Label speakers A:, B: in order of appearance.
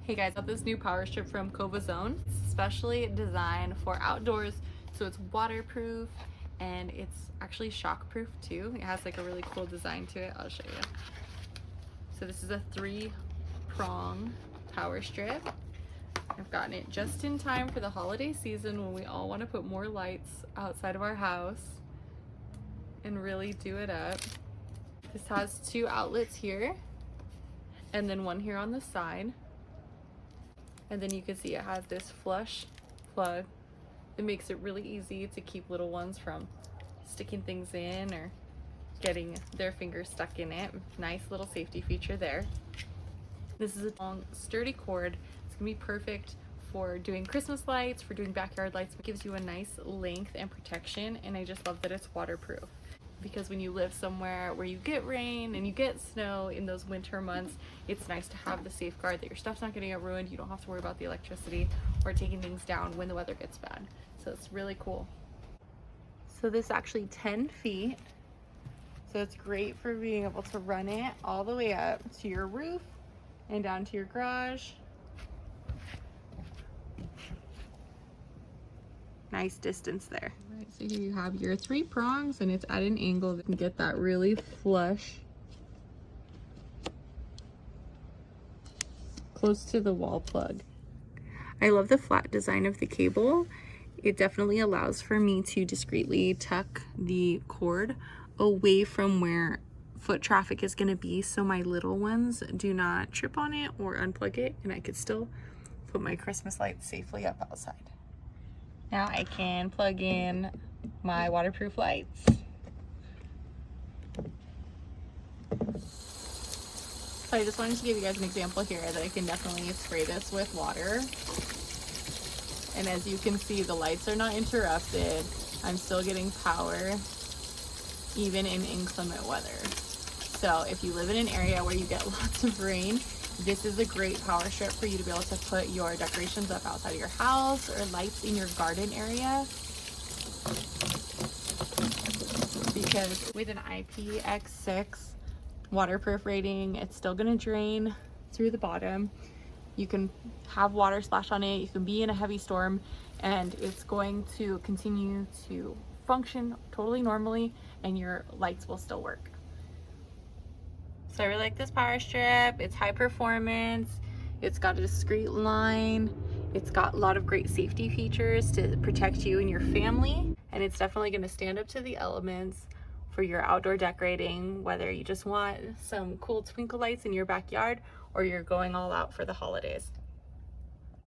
A: Hey guys, I got this new power strip from Covozon. It's specially designed for outdoors, so it's waterproof and it's actually shockproof too. It has like a really cool design to it. I'll show you. So this is a 3-prong power strip. I've gotten it just in time for the holiday season when we all want to put more lights outside of our house and really do it up. This has 2 outlets here and then one here on the side. And then you can see it has this flush plug that makes it really easy to keep little ones from sticking things in or getting their fingers stuck in it. Nice little safety feature there. This is a long, sturdy cord. It's gonna be perfect for doing Christmas lights, for doing backyard lights. It gives you a nice length and protection, and I just love that it's waterproof. Because when you live somewhere where you get rain and you get snow in those winter months, it's nice to have the safeguard that your stuff's not gonna get ruined. You don't have to worry about the electricity or taking things down when the weather gets bad. So it's really cool. So this is actually 10 feet. So it's great for being able to run it all the way up to your roof and down to your garage. Nice distance there. All right, so here you have your 3 prongs and it's at an angle that can get that really flush close to the wall plug. I love the flat design of the cable. It definitely allows for me to discreetly tuck the cord away from where foot traffic is going to be so my little ones do not trip on it or unplug it, and I could still put my Christmas lights safely up outside. Now I can plug in my waterproof lights. So I just wanted to give you guys an example here that I can definitely spray this with water. And as you can see, the lights are not interrupted. I'm still getting power even in inclement weather. So if you live in an area where you get lots of rain, this is a great power strip for you to be able to put your decorations up outside of your house or lights in your garden area. Because with an IPX6 waterproof rating, it's still gonna drain through the bottom. You can have water splash on it, you can be in a heavy storm, and it's going to continue to function totally normally and your lights will still work. So I really like this power strip. It's high performance, it's got a discreet line, it's got a lot of great safety features to protect you and your family, and it's definitely going to stand up to the elements for your outdoor decorating, whether you just want some cool twinkle lights in your backyard or you're going all out for the holidays.